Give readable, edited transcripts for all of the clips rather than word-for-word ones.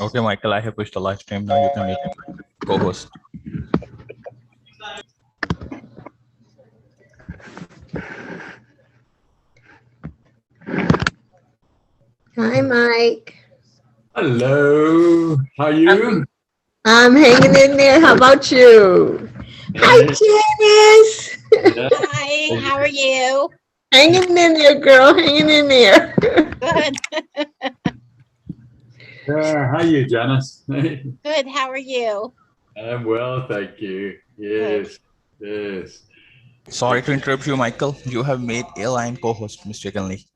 Okay, Michael, I have pushed the live stream. Now you can make co-host. Hi, Mike. Hello, how are you? I'm hanging in there. How about you? Hi, Janice. Yeah. Hi, how are you? Hanging in there, girl. Hanging in there. Good. How are you, Janice? Good, how are you? I'm well, thank you. Yes, yes. Sorry to interrupt you, Michael. You have made Elaine co-host mistakenly.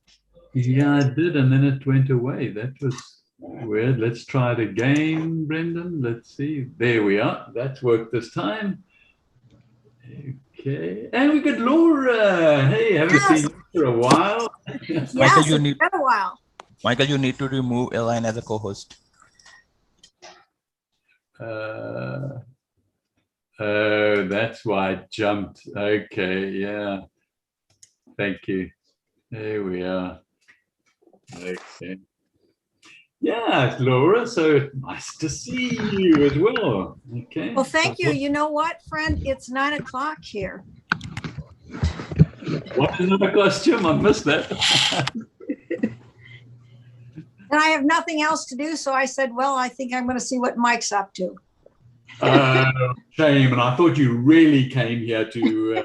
Yeah, I did, and then it went away. That was weird. Let's try it again, Brendan. Let's see. There we are. That's worked this time. Okay. And we got Laura. Hey, haven't seen you for a while. Michael, you It's need been a while. Michael, you need to remove Elaine as a co-host. Oh, that's why I jumped. Okay, yeah. Thank you. There we are. Okay. Yeah, Laura, so nice to see you as well. Okay. Well, thank you. You know what, friend? It's 9 o'clock here. What is another costume? I missed that. And I have nothing else to do. So I said, well, I think I'm going to see what Mike's up to. Shame. And I thought you really came here to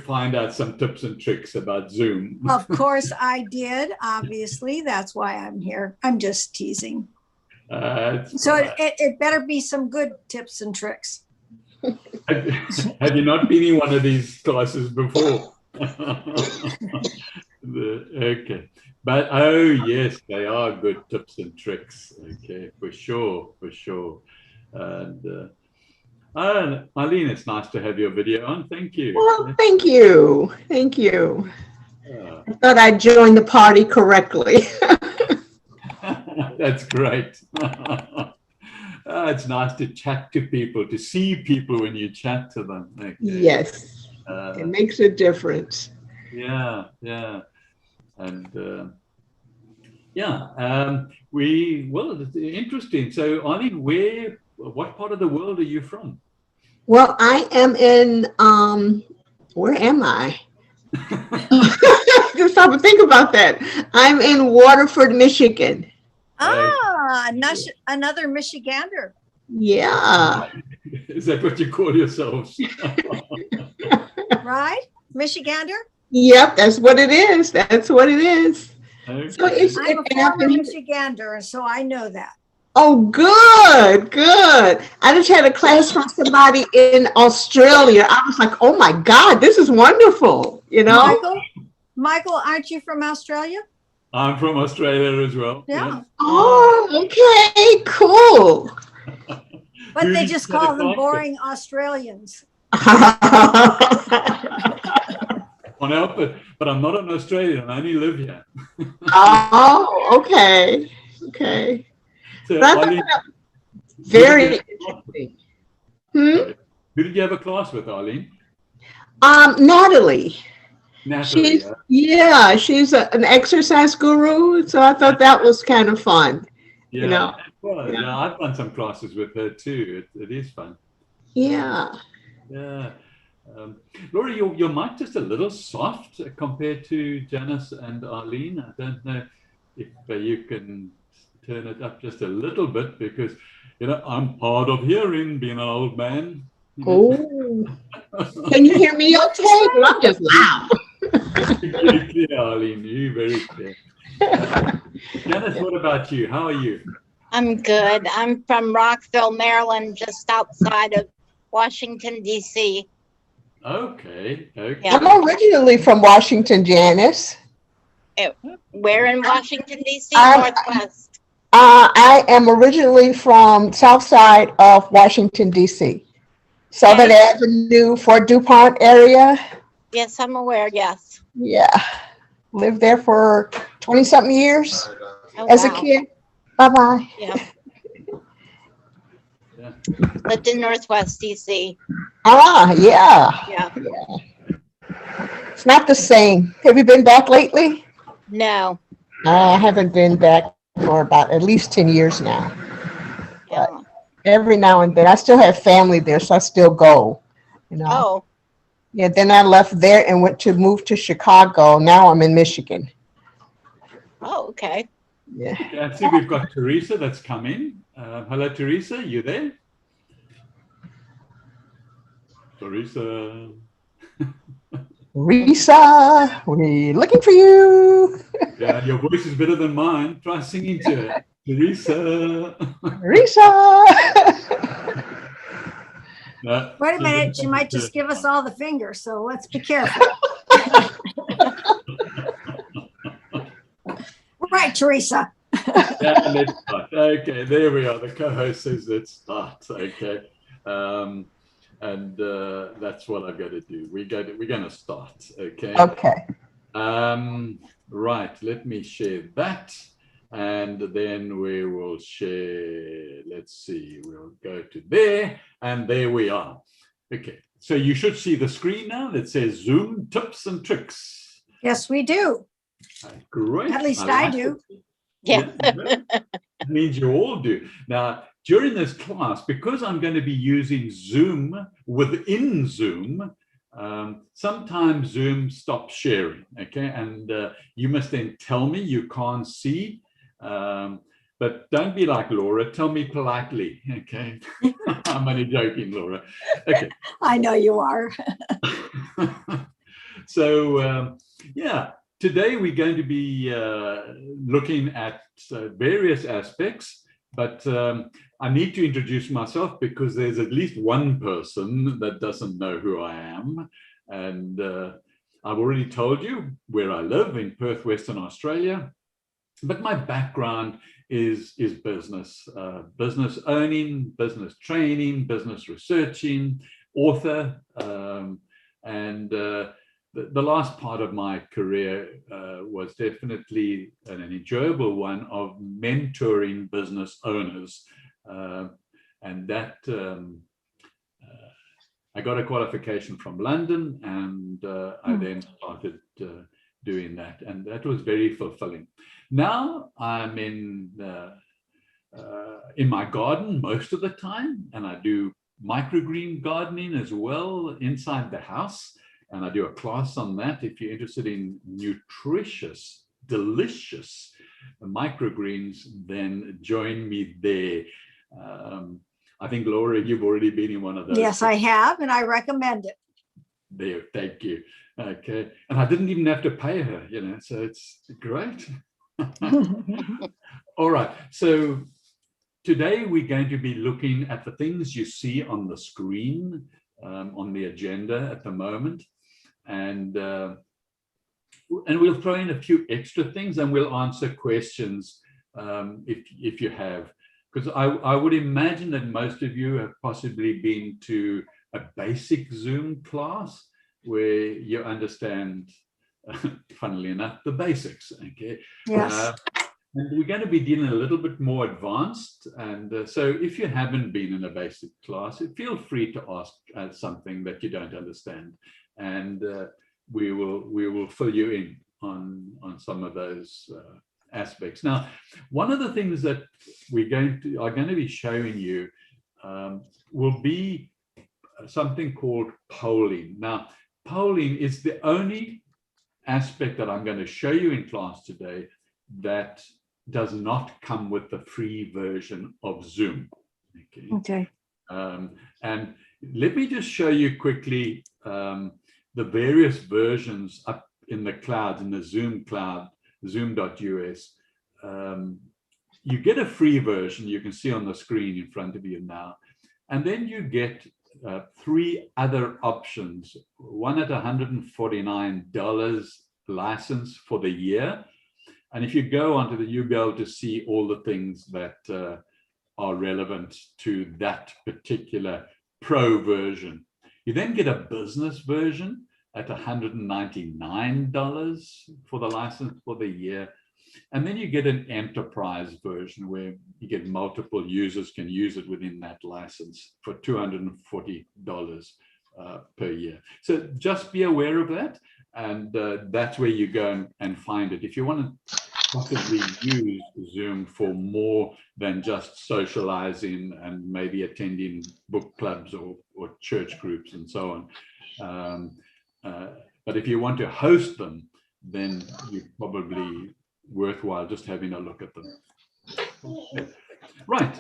find out some tips and tricks about Zoom. Of course I did. Obviously, that's why I'm here. I'm just teasing. So right. it better be some good tips and tricks. Have you not been in one of these classes before? Okay. But, oh, yes, they are good tips and tricks. Okay, for sure, for sure. And Eileen, it's nice to have your video on. Thank you. Well, thank you. Thank you. Yeah. I thought I joined the party correctly. That's great. It's nice to chat to people, to see people when you chat to them. Okay. Yes, it makes a difference. Yeah, yeah. And well, it's interesting. So, Eileen, what part of the world are you from? Well, I am in, where am I? Just have to think about that. I'm in Waterford, Michigan. Ah, another Michigander. Yeah. Is that what you call yourselves? Right? Michigander? Yep, that's what it is. That's what it is. Okay. So it's, I'm a former Michigander, so I know that. oh, good, good. I just had a class from somebody in Australia. I was like, oh my God, this is wonderful. You know? Michael, aren't you from Australia? I'm from Australia as well. Yeah. Oh, okay, cool. But they just call them boring Australians. On help, but I'm not an Australian. I only live here. Oh, okay, okay. So, That's Eileen, very interesting. who did you have a class with, Eileen? Natalie. Natalie. She's an exercise guru, so I thought that was kind of fun. Yeah. You know? Well, yeah, I've done some classes with her too. It is fun. Yeah. Yeah. Laura, your mic just a little soft compared to Janice and Eileen. I don't know if you can turn it up just a little bit because, I'm hard of hearing being an old man. Oh. Can you hear me okay? Well, I'm just loud. Very clear, Eileen. You very clear. Janice, what about you? How are you? I'm good. I'm from Rockville, Maryland, just outside of Washington, D.C. Okay. Yeah. I'm originally from Washington, Janice. Where in Washington, D.C.? Northwest. I am originally from south side of Washington, D.C. Southern Avenue, Fort DuPont area. Yes, I'm aware, yes. Yeah. Lived there for 20-something years as a kid. Bye-bye. Yeah. Lived in Northwest D.C. Yeah. It's not the same. Have you been back lately? No. I haven't been back for about at least 10 years now. every now and then. I still have family there, so I still go. You know. Oh, Yeah. Then I left there and went to move to Chicago. Now I'm in Michigan. oh, okay. Yeah. Okay, I see we've got Teresa that's come in. Hello, Teresa, you there? Teresa. Risa, we're looking for you. Yeah, your voice is better than mine. Try singing to it. Teresa. Risa. No, Wait a minute, she might just give us all the fingers, so let's be careful. Right, Teresa. Yeah, let's start. Okay, there we are. The co-host says let's start. Okay. That's what I'm going to do. We're going to start. Okay. Okay. Right. Let me share that, and then we will share. Let's see. We'll go to there, and there we are. Okay. So you should see the screen now that says Zoom tips and tricks. Yes, we do. Great. At least I do. Yeah. That means you all do. Now, during this class, because I'm going to be using Zoom within Zoom, sometimes Zoom stops sharing, okay? And you must then tell me you can't see, but don't be like Laura. Tell me politely, okay? I'm only joking, Laura. Okay. I know you are. So, yeah. Today, we're going to be looking at various aspects, but I need to introduce myself because there's at least one person that doesn't know who I am. And I've already told you where I live in Perth, Western Australia. But my background is business, business owning, business training, business researching, author, and the last part of my career was definitely an enjoyable one of mentoring business owners. And that I got a qualification from London, and I then started doing that. And that was very fulfilling. Now I'm in my garden most of the time, and I do microgreen gardening as well inside the house. And I do a class on that. If you're interested in nutritious, delicious microgreens, then join me there. I think, Laura, you've already been in one of those. Yes, I have, and I recommend it. There, thank you. Okay. And I didn't even have to pay her, you know, so it's great. All right. So today we're going to be looking at the things you see on the screen, on the agenda at the moment. And we'll throw in a few extra things, and we'll answer questions if you have, because I would imagine that most of you have possibly been to a basic Zoom class where you understand, funnily enough, the basics. Okay. Yes. And we're going to be dealing a little bit more advanced. And so if you haven't been in a basic class, feel free to ask something that you don't understand. And we will fill you in on some of those aspects. Now, one of the things that are going to be showing you will be something called polling. Now, polling is the only aspect that I'm going to show you in class today that does not come with the free version of Zoom. Okay. And let me just show you quickly the various versions up in the cloud, in the Zoom cloud, zoom.us. You get a free version you can see on the screen in front of you now. And then you get three other options, one at $149 license for the year. And if you go onto you'll be able to see all the things that are relevant to that particular pro version. You then get a business version at $199 for the license for the year. And then you get an enterprise version where you get multiple users can use it within that license for $240 per year. So just be aware of that. And that's where you go and find it. If you want to possibly use Zoom for more than just socializing and maybe attending book clubs or church groups and so on. But if you want to host them, then you're probably worthwhile just having a look at them. Okay. Right.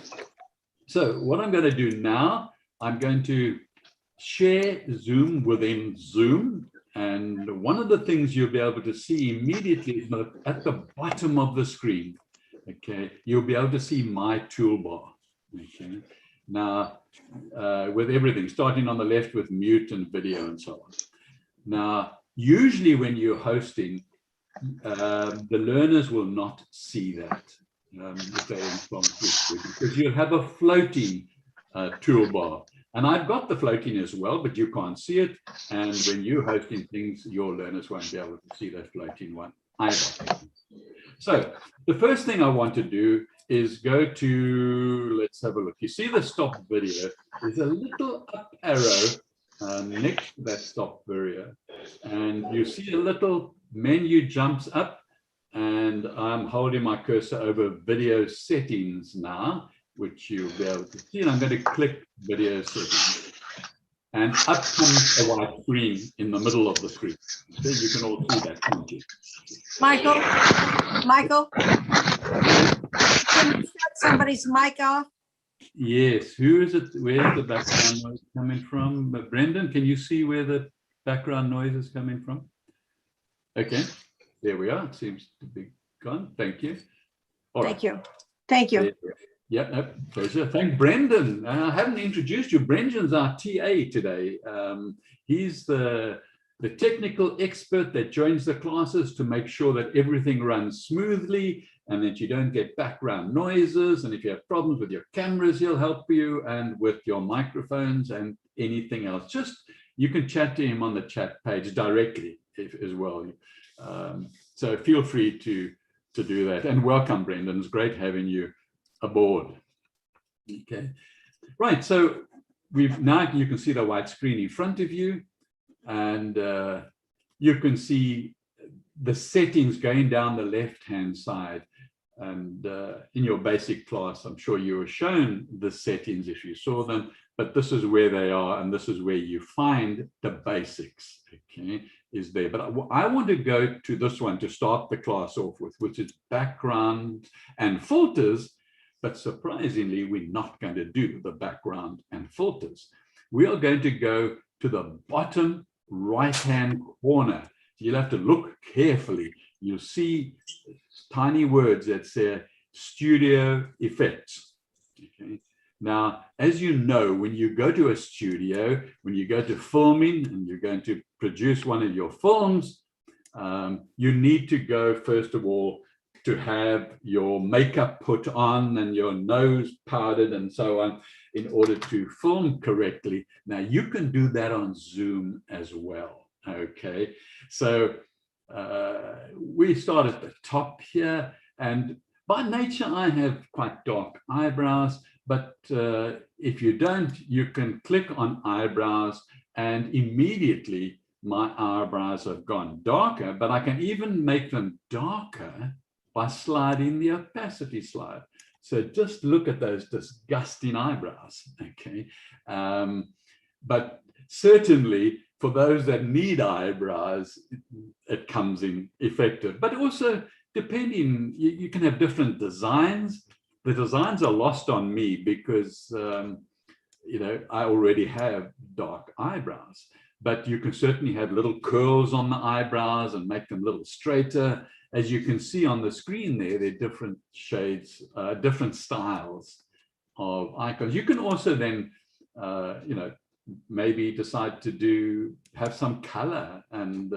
So what I'm going to do now, I'm going to share Zoom within Zoom. And one of the things you'll be able to see immediately is at the bottom of the screen. Okay, you'll be able to see my toolbar. Okay, now with everything, starting on the left with mute and video and so on. Now, usually when you're hosting, the learners will not see that if they're in France, because you'll have a floating toolbar. And I've got the floating as well, but you can't see it. And when you're hosting things, your learners won't be able to see that floating one either. So the first thing I want to do is go to, let's have a look. You see the stop video. There's a little up arrow next to that stop video. And you see a little menu jumps up. And I'm holding my cursor over video settings now, which you'll be able to see. And I'm going to click video settings. And up comes a white screen in the middle of the screen. So you can all see that, can't you? Michael, can you shut somebody's mic off? Yes. Who is it? Where's the background noise coming from? Brendan, can you see where the background noise is coming from? Okay. There we are. It seems to be gone. Thank you. All right. Thank you. Thank you. Yeah, no, pleasure. Thank Brendan. I haven't introduced you. Brendan's our TA today. He's the technical expert that joins the classes to make sure that everything runs smoothly and that you don't get background noises. And if you have problems with your cameras, he'll help you, and with your microphones and anything else. Just, you can chat to him on the chat page directly as well. So feel free to do that. And welcome, Brendan. It's great having you aboard. Okay, right. So now you can see the white screen in front of you, and you can see the settings going down the left-hand side. And in your basic class, I'm sure you were shown the settings if you saw them, but this is where they are, and this is where you find the basics. Okay, is there. But I want to go to this one to start the class off with, which is background and filters. But surprisingly, we're not going to do the background and filters. We are going to go to the bottom right-hand corner. You'll have to look carefully. You'll see tiny words that say Studio Effects. Okay. Now, as you know, when you go to a studio, when you go to filming and you're going to produce one of your films, you need to go, first of all, to have your makeup put on and your nose powdered and so on in order to film correctly. Now, you can do that on Zoom as well, okay? So we start at the top here, and by nature, I have quite dark eyebrows, but if you don't, you can click on eyebrows and immediately my eyebrows have gone darker, but I can even make them darker by sliding the opacity slide. So just look at those disgusting eyebrows, okay? But certainly for those that need eyebrows, it comes in effective. But also depending, you can have different designs. The designs are lost on me because, you know, I already have dark eyebrows, but you can certainly have little curls on the eyebrows and make them a little straighter. As you can see on the screen there, there are different shades, different styles of icons. You can also then, you know, maybe decide to have some color and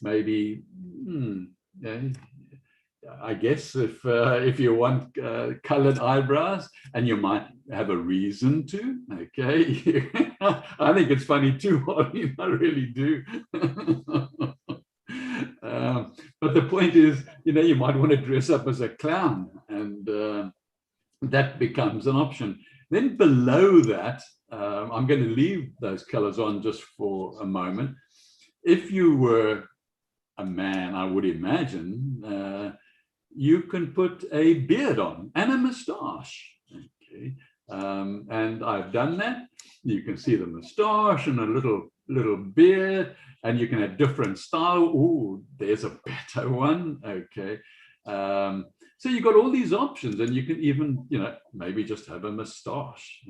maybe, I guess if you want colored eyebrows, and you might have a reason to, okay. I think it's funny too, Holly, I really do. But the point is, you know, you might want to dress up as a clown, and that becomes an option. Then below that, I'm going to leave those colors on just for a moment. If you were a man, I would imagine, you can put a beard on and a mustache. Okay, and I've done that. You can see the mustache and a little beard, and you can have different style. Oh, there's a better one. Okay. So you've got all these options, and you can even, maybe just have a mustache,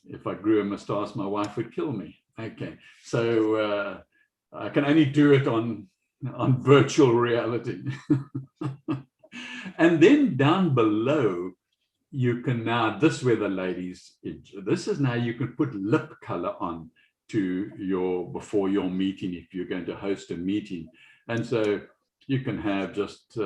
if I grew a mustache, my wife would kill me. Okay. So I can only do it on virtual reality. And then down below, you can now, this is where the ladies, this is now you can put lip color on to before your meeting, if you're going to host a meeting. And so you can have just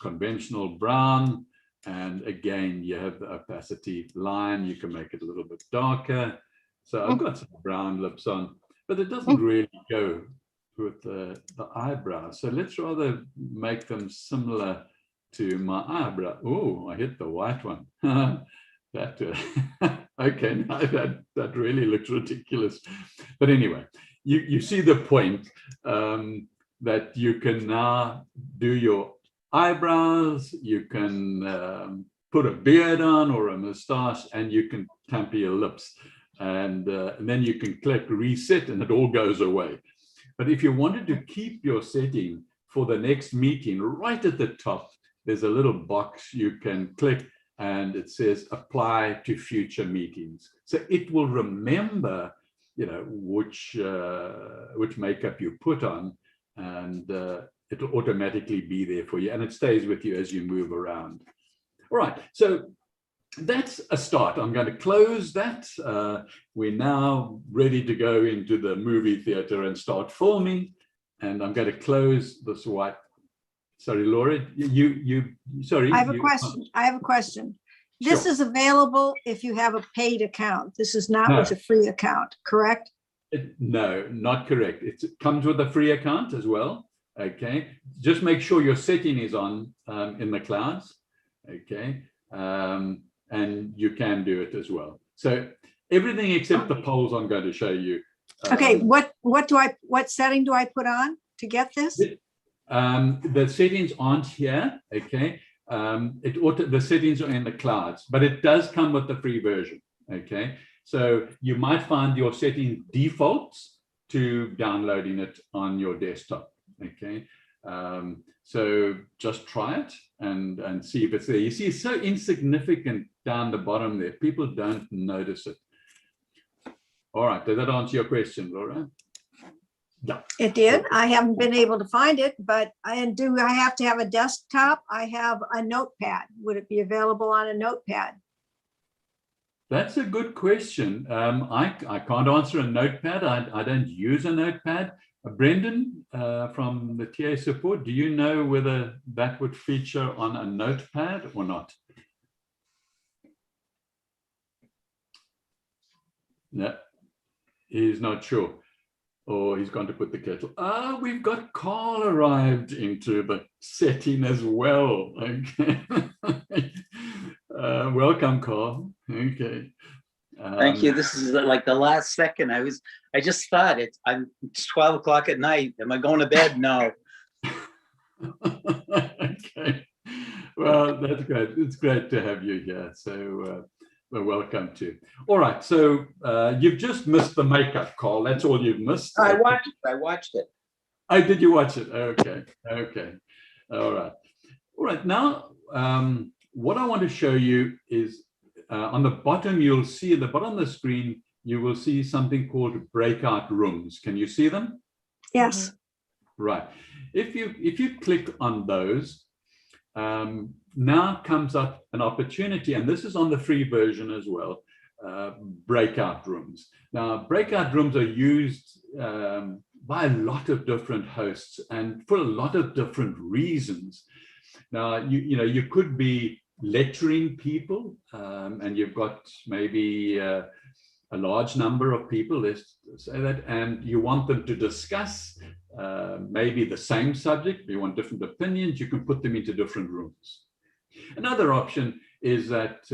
conventional brown, and again, you have the opacity line. You can make it a little bit darker. So I've got some brown lips on, but it doesn't really go with the eyebrows. So let's rather make them similar to my eyebrow. Oh, I hit the white one. That okay, now that really looks ridiculous. But anyway, you see the point, that you can now do your eyebrows, you can put a beard on or a mustache, and you can tamper your lips, and then you can click reset and it all goes away. But if you wanted to keep your setting for the next meeting, right at the top, there's a little box you can click, and it says apply to future meetings. So it will remember, which makeup you put on, and it'll automatically be there for you, and it stays with you as you move around. All right, so that's a start. I'm going to close that. We're now ready to go into the movie theater and start filming, and I'm going to close this white. Sorry, Laura, sorry. I have a question. This is available if you have a paid account. This is not with a free account, correct? No, not correct. It comes with a free account as well. Okay, just make sure your setting is on in the clouds. Okay, and you can do it as well. So everything except the polls I'm going to show you. Okay, what setting do I put on to get this? The settings aren't here. Okay, the settings are in the clouds, but it does come with the free version. Okay, so you might find your setting defaults to downloading it on your desktop. Okay, so just try it and see if it's there. You see, it's so insignificant down the bottom there. People don't notice it. All right, did that answer your question, Laura? Yeah. It did. I haven't been able to find it, but do I have to have a desktop? I have a notepad. Would it be available on a notepad? That's a good question. I can't answer a notepad. I don't use a notepad. Brendan from the TA support, do you know whether that would feature on a notepad or not? No, he's not sure. Or he's going to put the kettle. We've got Carl arrived into the setting as well. Okay. Welcome, Carl. Okay. Thank you. This is like the last second. I just thought it's 12 o'clock at night. Am I going to bed? No. Okay. Well, that's great. It's great to have you here. So well, welcome too. All right. So you've just missed the makeup, Carl. That's all you've missed. I watched it. Oh, did you watch it? Okay. Okay. All right. All right. Now, what I want to show you is on the bottom, you'll see at the bottom of the screen, you will see something called breakout rooms. Can you see them? Yes. Right. If you click on those, now comes up an opportunity, and this is on the free version as well, breakout rooms. Now, breakout rooms are used by a lot of different hosts and for a lot of different reasons. Now, you could be lecturing people, and you've got maybe a large number of people, let's say that, and you want them to discuss maybe the same subject, you want different opinions, you can put them into different rooms. Another option is that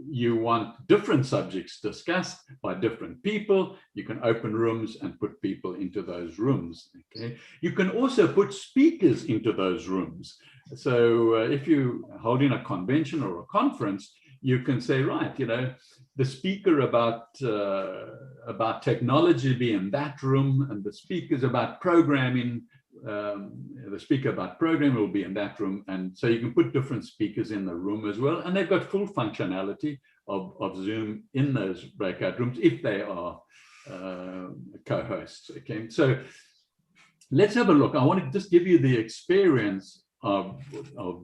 you want different subjects discussed by different people. You can open rooms and put people into those rooms. Okay. You can also put speakers into those rooms. So if you're holding a convention or a conference, you can say, right, you know, the speaker about technology be in that room, and the speakers about programming, the speaker about programming will be in that room. And so you can put different speakers in the room as well. And they've got full functionality of Zoom in those breakout rooms if they are co-hosts. Okay, so let's have a look. I want to just give you the experience of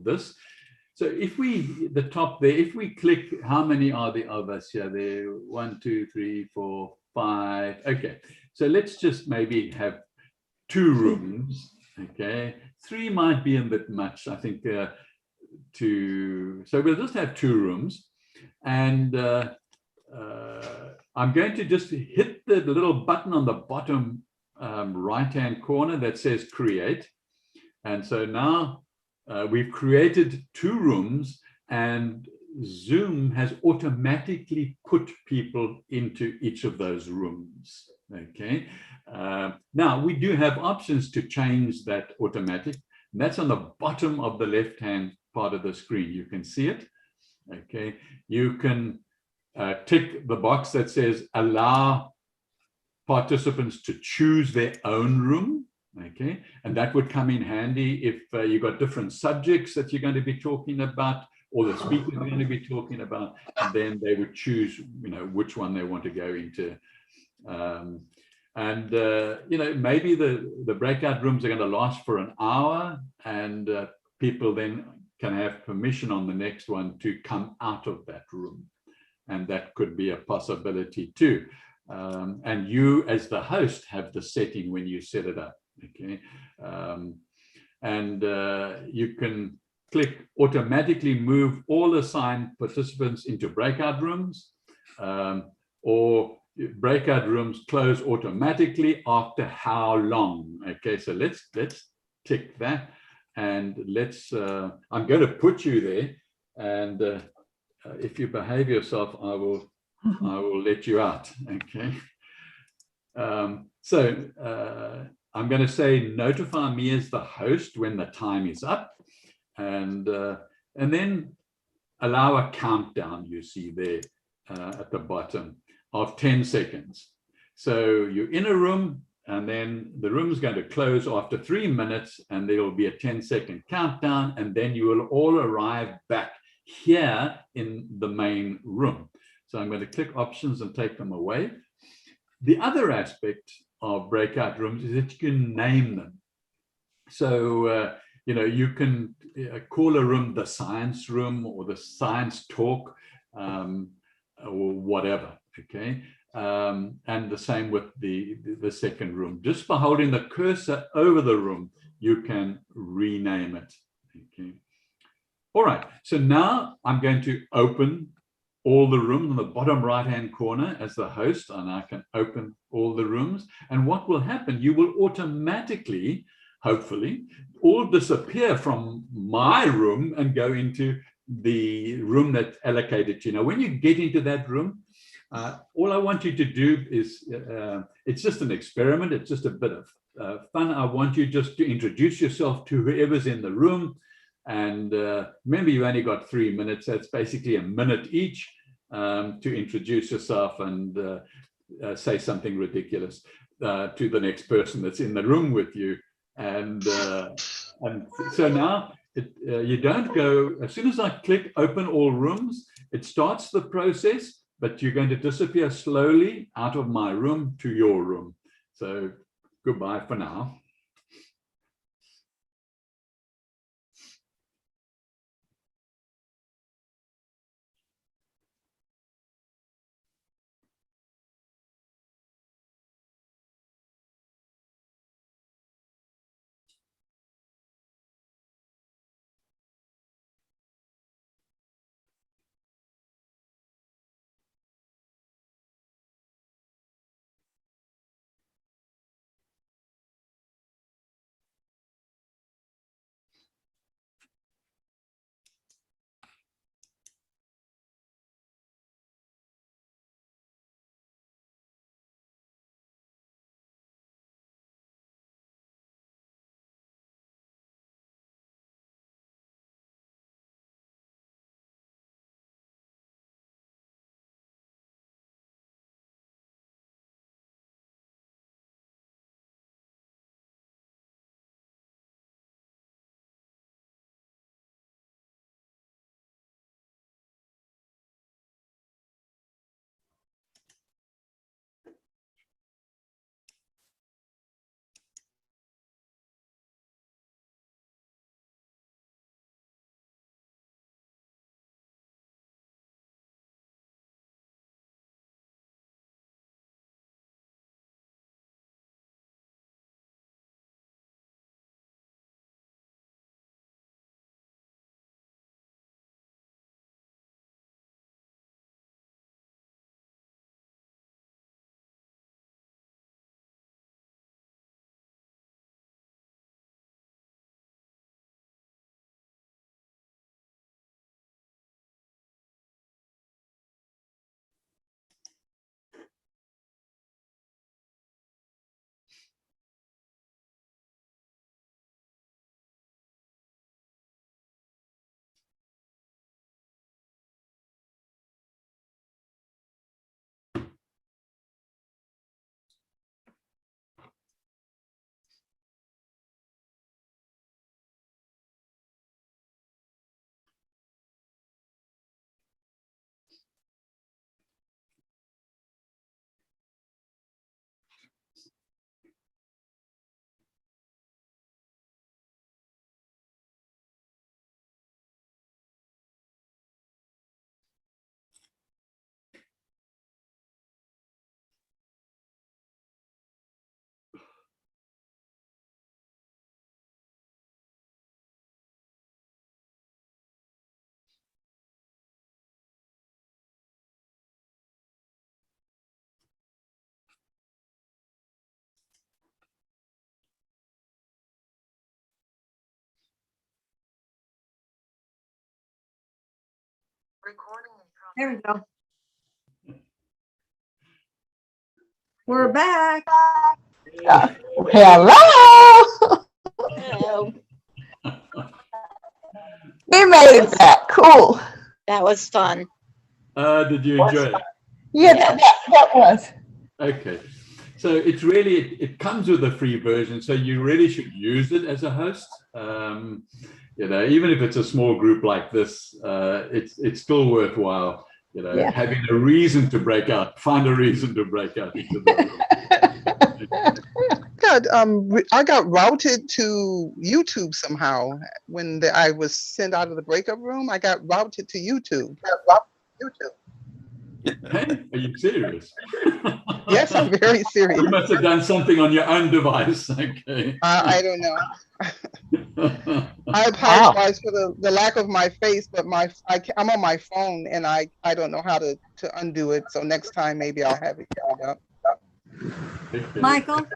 this. So if we, the top there, if we click, how many are there of us here? There, 1, 2, 3, 4, 5. Okay, so let's just maybe have 2 rooms. Okay, 3 might be a bit much, I think. 2, so we'll just have 2 rooms, and I'm going to just hit the little button on the bottom right-hand corner that says create. And so now we've created 2 rooms, and Zoom has automatically put people into each of those rooms. Okay. Now we do have options to change that automatic. And that's on the bottom of the left-hand part of the screen. You can see it. Okay. You can tick the box that says allow participants to choose their own room. Okay, and that would come in handy if you've got different subjects that you're going to be talking about, or the speakers are going to be talking about, and then they would choose, you know, which one they want to go into. You know, maybe the breakout rooms are going to last for an hour, and people then can have permission on the next one to come out of that room, and that could be a possibility too. And you as the host have the setting when you set it up. Okay, you can click automatically move all assigned participants into breakout rooms, or breakout rooms close automatically after how long. Okay, so let's tick that, and let's I'm going to put you there, and if you behave yourself, I will let you out. Okay, I'm going to say notify me as the host when the time is up, and then allow a countdown, you see there at the bottom, of 10 seconds. So you're in a room, and then the room is going to close after 3 minutes, and there will be a 10-second countdown, and then you will all arrive back here in the main room. So I'm going to click options and take them away. The other aspect of breakout rooms is that you can name them. So, you know, you can call a room the science room or the science talk, or whatever. Okay. And the same with the second room. Just by holding the cursor over the room, you can rename it. Okay. All right. So now I'm going to open all the rooms on the bottom right-hand corner as the host, and I can open all the rooms. And what will happen, you will automatically, hopefully, all disappear from my room and go into the room that's allocated to you. Now, when you get into that room, all I want you to do is, it's just an experiment. It's just a bit of fun. I want you just to introduce yourself to whoever's in the room. And remember, you've only got 3 minutes. That's basically a minute each to introduce yourself and say something ridiculous to the next person that's in the room with you. And so now you don't go, as soon as I click open all rooms, it starts the process, but you're going to disappear slowly out of my room to your room. So goodbye for now. There we go. We're back. Hello. Oh, We made that. Cool. that was fun. Did you enjoy it? Yeah, that was. Okay. So it's really, it comes with a free version. So you really should use it as a host. You know, even if it's a small group like this, it's still worthwhile, you know, Yeah. having a reason to break out, find a reason to break out into the room. I got routed to YouTube somehow when I was sent out of the breakup room. I got routed to YouTube. Hey, are you serious? Yes, I'm very serious. You must have done something on your own device. Okay. I don't know. I apologize for the lack of my face, but I'm on my phone and I don't know how to undo it. So next time maybe I'll have it covered up. Okay. Michael,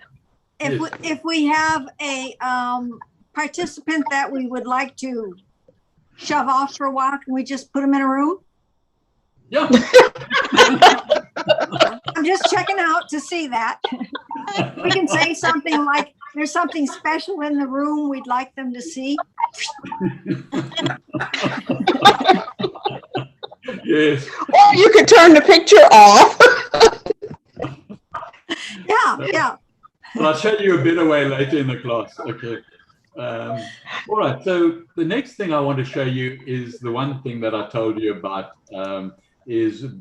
Yes. if we have a participant that we would like to shove off for a while, can we just put them in a room? Yeah. I'm just checking out to see that. We can say something like, there's something special in the room we'd like them to see. Yes. Or you could turn the picture off. Yeah. I'll show you a better way later in the class. Okay. All right. So the next thing I want to show you is the one thing that I told you about is in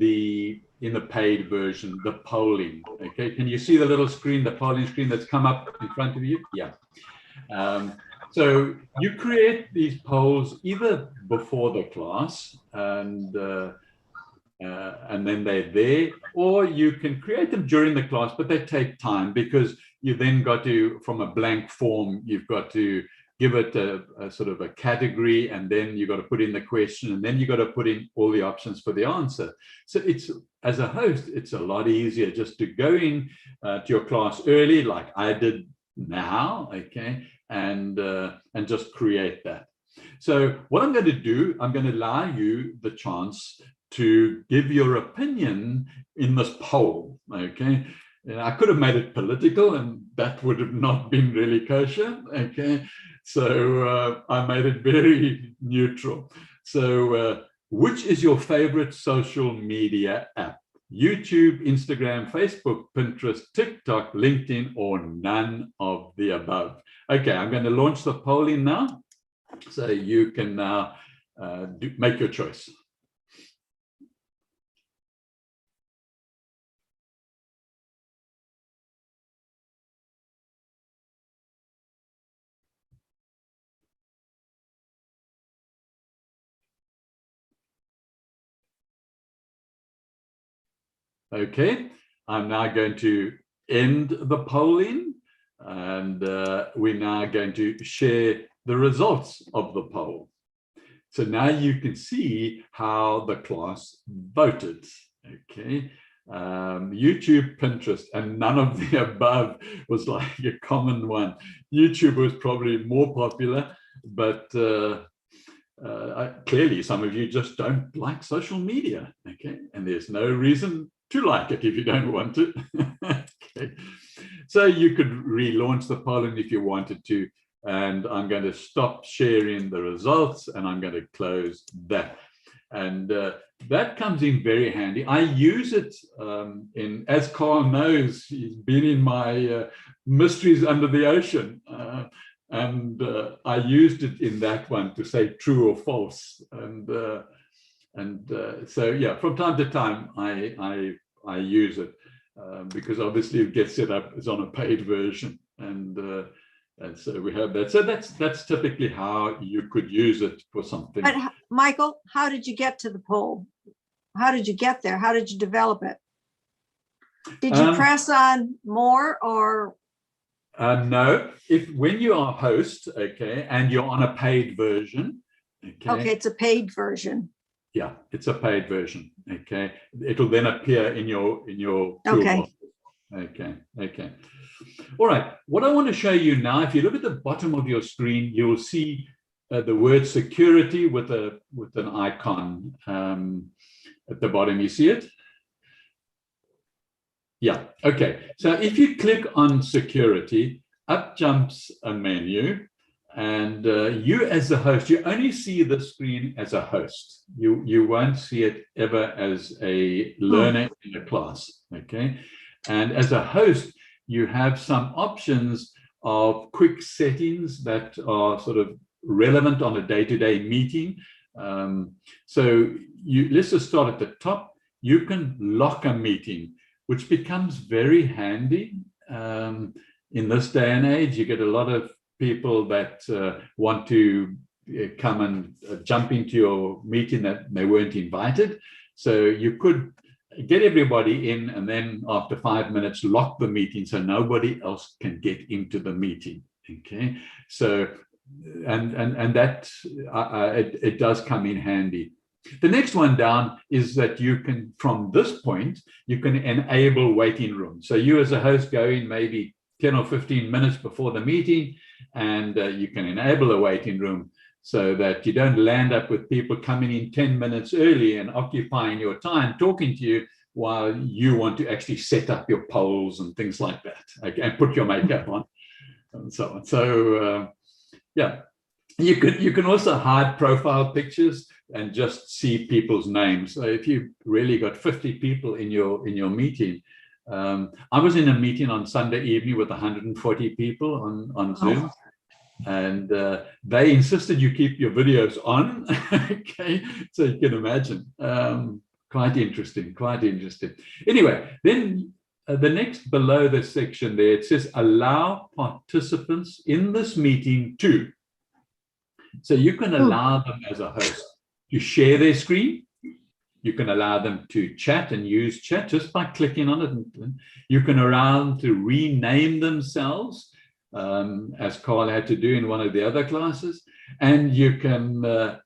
the paid version, the polling. Okay. Can you see the little screen, the polling screen that's come up in front of you? Yeah. So you create these polls either before the class and then they're there, or you can create them during the class, but they take time because you then got to, from a blank form, you've got to give it a sort of a category, and then you've got to put in the question, and then you've got to put in all the options for the answer. So it's, as a host, it's a lot easier just to go in to your class early, like I did now, okay, and just create that. So what I'm going to do, I'm going to allow you the chance to give your opinion in this poll, okay? I could have made it political and that would have not been really kosher, okay? So I made it very neutral. So which is your favorite social media app? YouTube, Instagram, Facebook, Pinterest, TikTok, LinkedIn, or none of the above? Okay, I'm going to launch the polling now. So you can now make your choice. Okay, I'm now going to end the polling, and we're now going to share the results of the poll. So now you can see how the class voted. Okay, YouTube, Pinterest, and none of the above was like a common one. YouTube was probably more popular, but clearly some of you just don't like social media. Okay, and there's no reason to like it if you don't want it. Okay, so you could relaunch the polling if you wanted to, and I'm going to stop sharing the results and I'm going to close that. And that comes in very handy. I use it as Carl knows, he's been in my mysteries under the ocean, and I used it in that one to say true or false. And so yeah, from time to time I use it because obviously it gets set up as on a paid version, and so we have that. So that's typically how you could use it for something. But Michael, how did you get to the poll? How did you get there? How did you develop it? Did you press on more or? No, when you are a host, okay, and you're on a paid version, Okay, it's a paid version. Yeah, it's a paid version. Okay, it'll then appear in your Okay. Toolbox. Okay. All right. What I want to show you now, if you look at the bottom of your screen, you'll see the word security with an icon at the bottom. You see it? Yeah, okay. So if you click on security, up jumps a menu, and you as the host, you only see the screen as a host. You won't see it ever as a learner in a class, okay? And as a host, you have some options of quick settings that are sort of relevant on a day-to-day meeting. So let's just start at the top. You can lock a meeting, which becomes very handy in this day and age. You get a lot of people that want to come and jump into your meeting that they weren't invited. So you could get everybody in, and then after 5 minutes, lock the meeting so nobody else can get into the meeting. Okay, so and that it does come in handy. The next one down is that you can, from this point, you can enable waiting rooms. So you as a host go in maybe 10 or 15 minutes before the meeting, and you can enable a waiting room so that you don't land up with people coming in 10 minutes early and occupying your time talking to you while you want to actually set up your polls and things like that, okay, and put your makeup on and so on. So yeah, you can also hide profile pictures and just see people's names. So if you've really got 50 people in your meeting, I was in a meeting on Sunday evening with 140 people on Zoom, and they insisted you keep your videos on. Okay, so you can imagine. Quite interesting, quite interesting. Anyway, then the next below the section there, it says allow participants in this meeting to. So you can allow them as a host to share their screen. You can allow them to chat and use chat just by clicking on it. You can allow them to rename themselves, as Carl had to do in one of the other classes. And you can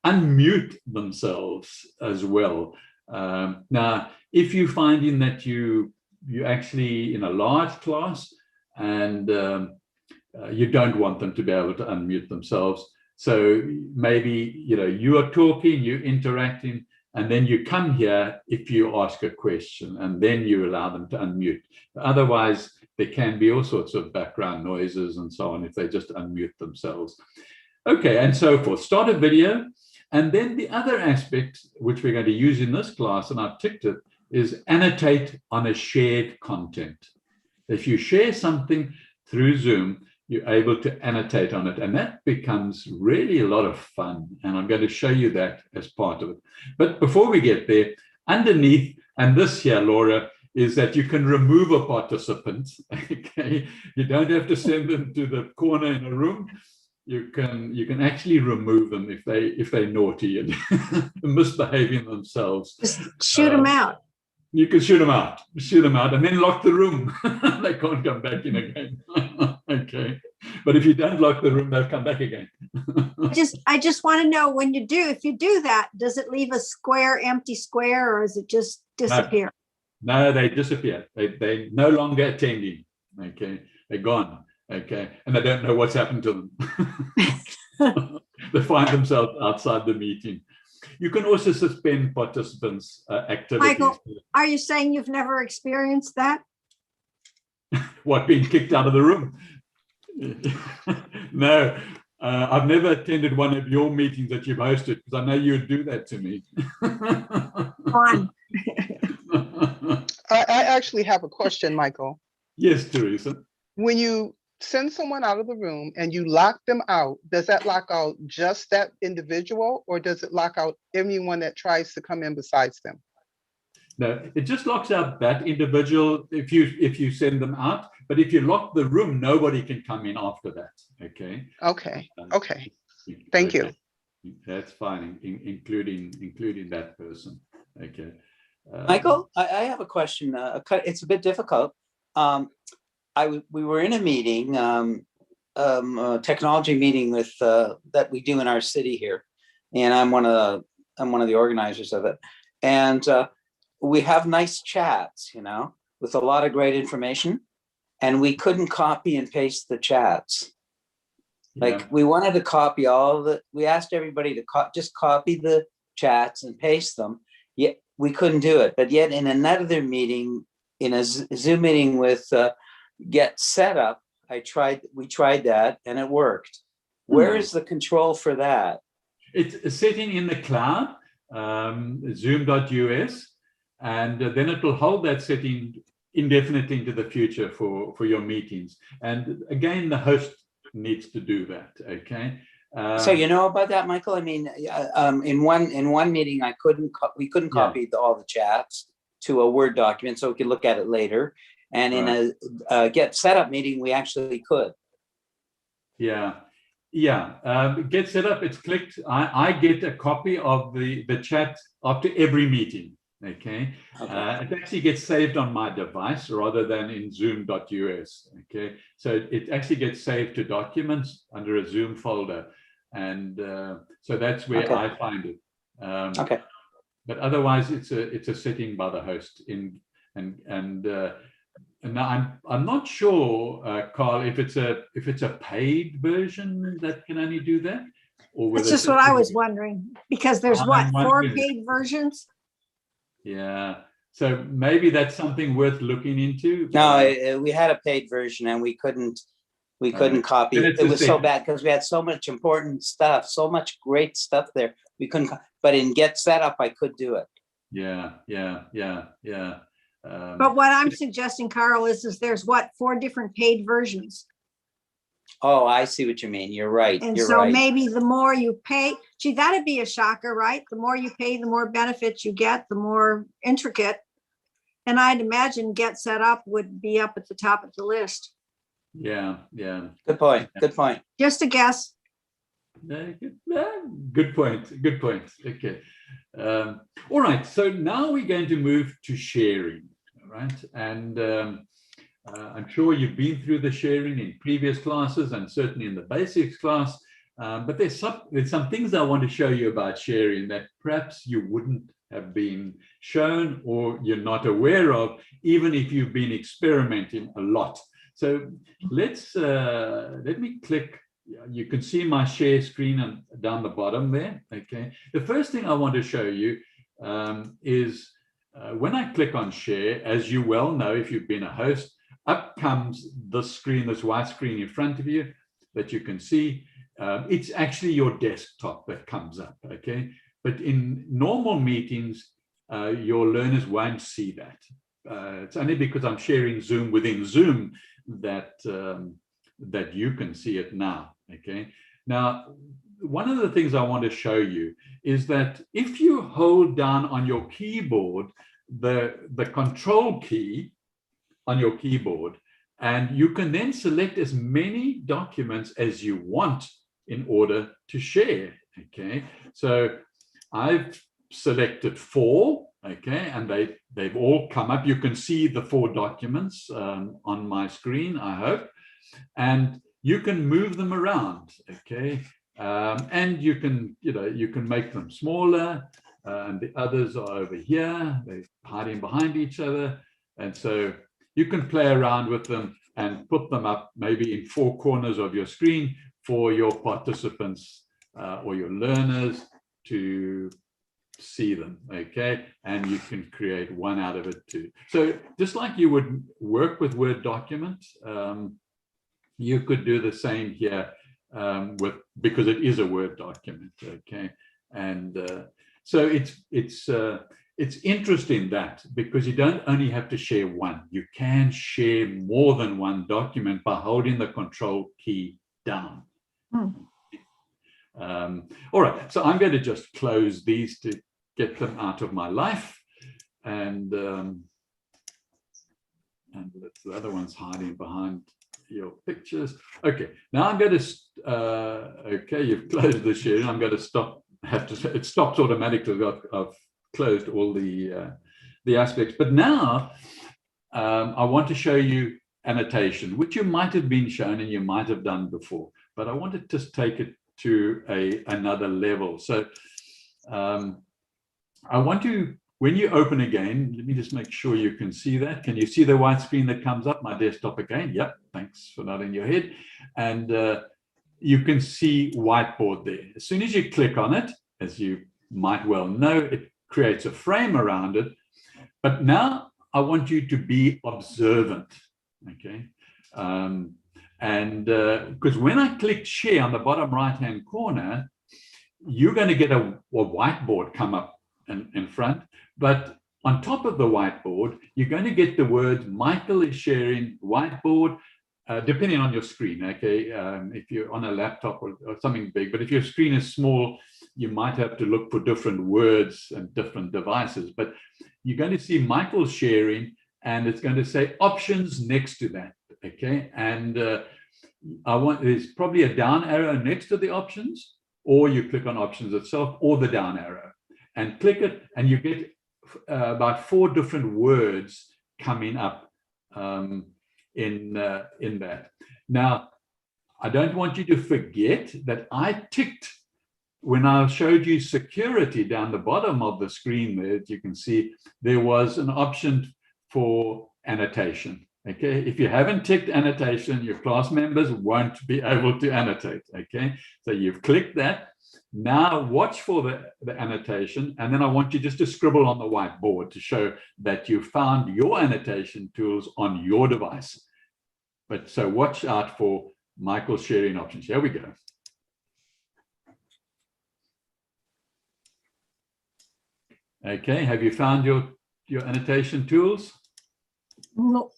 unmute themselves as well. Now, if you're finding that you actually in a large class and you don't want them to be able to unmute themselves, so maybe you are talking, you're interacting, and then you come here if you ask a question, and then you allow them to unmute. Otherwise, there can be all sorts of background noises and so on if they just unmute themselves. Okay, and so forth. Start a video. And then the other aspect, which we're going to use in this class, and I've ticked it, is annotate on a shared content. If you share something through Zoom, you're able to annotate on it, and that becomes really a lot of fun. And I'm going to show you that as part of it. But before we get there, underneath, and this here, Laura, is that you can remove a participant. Okay, you don't have to send them to the corner in a room. You can actually remove them if they're naughty and misbehaving themselves. Just shoot them out. You can shoot them out, and then lock the room. They can't come back in again. Okay, but if you don't lock the room, they'll come back again. I just want to know, if you do that, does it leave a empty square, or is it just disappear? No, they disappear. They no longer attending. Okay, they're gone. Okay, and they don't know what's happened to them. They find themselves outside the meeting. You can also suspend participants' activities. Michael, are you saying you've never experienced that? What, being kicked out of the room? No, I've never attended one of your meetings that you've hosted, because I know you would do that to me. Fine. I actually have a question, Michael. Yes, Teresa. When you send someone out of the room and you lock them out, does that lock out just that individual, or does it lock out anyone that tries to come in besides them? No, it just locks out that individual if you send them out. But if you lock the room, nobody can come in after that. Okay. Okay. Okay. Thank you. That's fine, including that person. Okay. Michael, I have a question. It's a bit difficult. We were in a meeting, a technology meeting with that we do in our city here, and I'm one of the organizers of it. And we have nice chats, with a lot of great information, and we couldn't copy and paste the chats. Like we wanted to copy we asked everybody to just copy the chats and paste them. Yet we couldn't do it. But yet in another meeting, in a Zoom meeting with Get Set Up, we tried that and it worked. Where is the control for that? It's a setting in the cloud, zoom.us, and then it will hold that setting indefinitely into the future for your meetings. And again, the host needs to do that, okay? So you know about that, Michael? I mean, in one meeting, we couldn't copy all the chats to a Word document so we could look at it later. And in a Get Set Up meeting, we actually could. Yeah. Get Set Up, it's clicked. I get a copy of the chat after every meeting, okay? It actually gets saved on my device rather than in zoom.us, okay? So it actually gets saved to documents under a Zoom folder. And so that's where I find it. But otherwise, it's a setting by the host. And now I'm not sure, Carl, if it's a paid version that can only do that, or whether that's just what I was wondering, because there's what, 4 paid versions? Yeah, so maybe that's something worth looking into. No, we had a paid version and we couldn't copy it. It was so bad because we had so much important stuff, so much great stuff there. We couldn't, but in Get Set Up, I could do it. Yeah. But what I'm suggesting, Carl, is there's what, 4 different paid versions. Oh, I see what you mean. You're right. And You're so right. maybe the more you pay, gee, that'd be a shocker, right? The more you pay, the more benefits you get, the more intricate. And I'd imagine Get Set Up would be up at the top of the list. Yeah. Good point. Just a guess. Good point. Okay. All right. So now we're going to move to sharing, right? And I'm sure you've been through the sharing in previous classes and certainly in the basics class. But there's some things I want to show you about sharing that perhaps you wouldn't have been shown or you're not aware of, even if you've been experimenting a lot. So let me click. You can see my share screen down the bottom there, okay? The first thing I want to show you is when I click on share, as you well know, if you've been a host, up comes this screen, this white screen in front of you that you can see. It's actually your desktop that comes up, okay? But in normal meetings, your learners won't see that. It's only because I'm sharing Zoom within Zoom that you can see it now, okay? Now, one of the things I want to show you is that if you hold down on your keyboard, the control key on your keyboard, and you can then select as many documents as you want in order to share, okay? So I've selected 4, okay, and they've all come up. You can see the 4 documents on my screen, I hope, and you can move them around, okay, and you can make them smaller, and the others are over here. They're hiding behind each other, and so you can play around with them and put them up maybe in 4 corners of your screen for your participants or your learners to see them, okay? And you can create one out of it too. So just like you would work with Word documents, you could do the same here because it is a Word document, okay? And so it's interesting that because you don't only have to share one, you can share more than one document by holding the control key down. All right, so I'm going to just close these to get them out of my life, and the other one's hiding behind your pictures. Okay, now I'm going to okay, you've closed the sharing. I'm going to stop. It stops automatically. I've closed all the aspects, but now I want to show you annotation, which you might have been shown and you might have done before, but I want to just take it to another level. So I want to, when you open again, let me just make sure you can see that. Can you see the white screen that comes up? My desktop again. Yep. Thanks for nodding your head. And you can see whiteboard there. As soon as you click on it, as you might well know, it creates a frame around it. But now I want you to be observant, okay? Because when I click share on the bottom right-hand corner, you're going to get a whiteboard come up in front. But on top of the whiteboard, you're going to get the words Michael is sharing whiteboard, depending on your screen, okay? If you're on a laptop or something big, but if your screen is small, you might have to look for different words and different devices. But you're going to see Michael sharing, and it's going to say options next to that, okay? And there's probably a down arrow next to the options, or you click on options itself, or the down arrow, and click it, and you get about 4 different words coming up in that. Now, I don't want you to forget that I ticked, when I showed you security down the bottom of the screen there, you can see there was an option for annotation. Okay, if you haven't ticked annotation, your class members won't be able to annotate. Okay, so you've clicked that. Now watch for the annotation, and then I want you just to scribble on the whiteboard to show that you found your annotation tools on your device. But so watch out for Michael's sharing options. Here we go. Okay, have you found your annotation tools? No.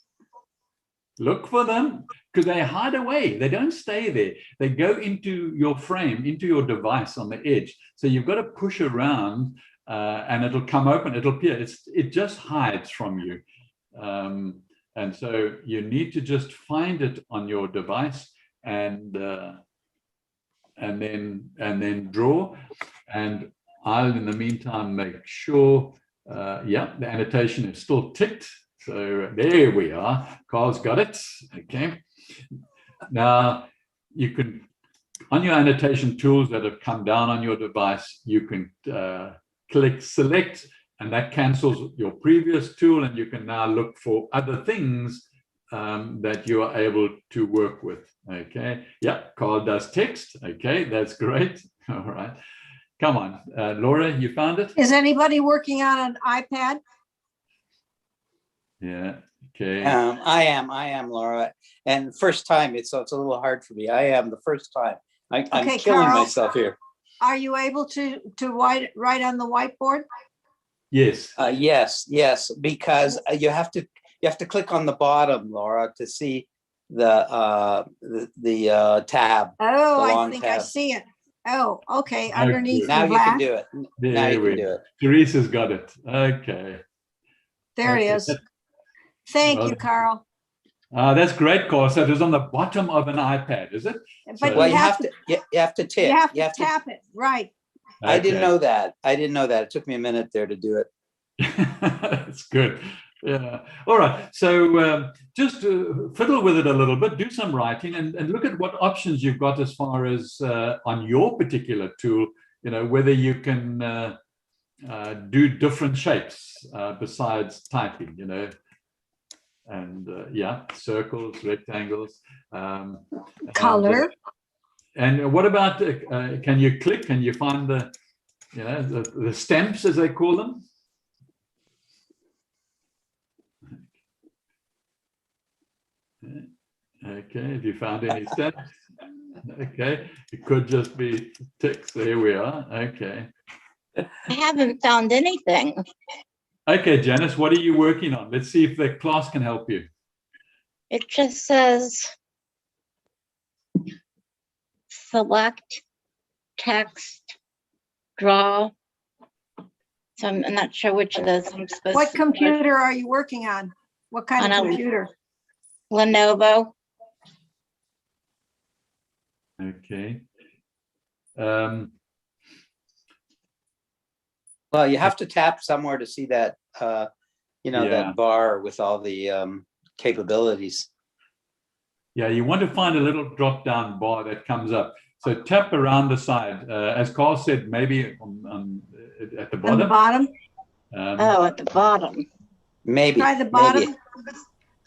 Look for them, because they hide away. They don't stay there. They go into your frame, into your device on the edge. So you've got to push around and it'll come open, it'll appear. It just hides from you. And so you need to just find it on your device and then draw. And I'll, in the meantime, make sure, yeah, the annotation is still ticked. So there we are. Carl's got it. Okay. Now you can, on your annotation tools that have come down on your device, you can click select, and that cancels your previous tool, and you can now look for other things that you are able to work with. Okay. Yeah, Carl does text. Okay, that's great. All right. Come on, Laura, you found it? Is anybody working on an iPad? Yeah. Okay. I am, Laura. And first time, so it's a little hard for me. I am the first time. I'm Okay, killing Carl. myself here. Are you able to write on the whiteboard? Yes. Yes, because you have to click on the bottom, Laura, to see the tab. Oh, The I long think I tab. see it. Oh, okay, underneath Now the you can black. do it. Now There you we can do go. it. Teresa's got it. Okay. There it Okay. is. Thank Well, you, Carl. That's great, Carl. So it was on the bottom of an iPad, is it? But Well, you have to, you have to tip. you have to tap it, right? I didn't Okay. know that. It took me a minute there to do it. That's good. Yeah. All right. So just fiddle with it a little bit, do some writing, and look at what options you've got as far as on your particular tool, you know, whether you can do different shapes besides typing, you know, and yeah, circles, rectangles. Color. And what about, can you click? Can you find the, you know, the stamps, as they call them? Okay, have you found any stamps? Okay, it could just be ticks. There we are. Okay. I haven't found anything. Okay, Janice, what are you working on? Let's see if the class can help you. It just says select text, draw. So I'm not sure which of those I'm supposed What to. computer are you working on? What kind of On a- computer? Lenovo. Okay. Well, you have to tap somewhere to see that, you know, Yeah. that bar with all the capabilities. Yeah, you want to find a little drop-down bar that comes up. So tap around the side. As Carl said, maybe at the On the bottom. bottom? Um, Oh, at the bottom. Maybe. Try the maybe. bottom.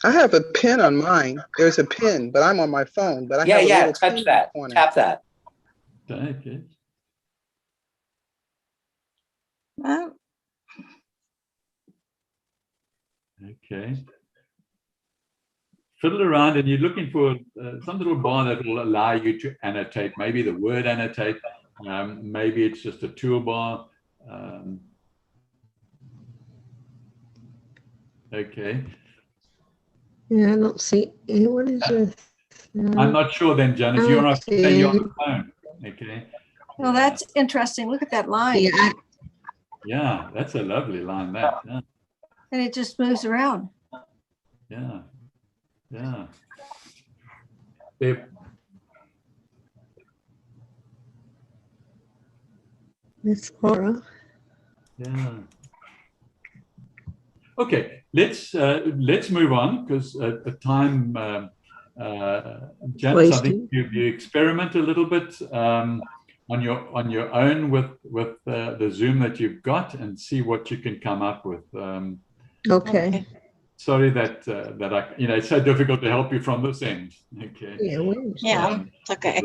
I have a pin on mine. There's a pin, but I'm on my phone. But I Yeah, have a yeah, little pin touch in the that, corner. tap that. Okay. Well, Okay. Fiddle around and you're looking for some little bar that will allow you to annotate, maybe the word annotate, maybe it's just a toolbar. Okay. Yeah, I don't see. What is this? I'm not sure then, Janice, you're not saying you're on the phone. Okay. Well, that's interesting. Look at that line. Yeah, Yeah, that's a lovely line, that. Yeah, And it just moves around. yeah, yeah. If, Miss Cora. yeah. Okay, let's move on because at time, Janice, I think you experiment a little bit on your own with the Zoom that you've got and see what you can come up with. Okay. Sorry that I, it's so difficult to help you from this end. Okay. Yeah, it's okay.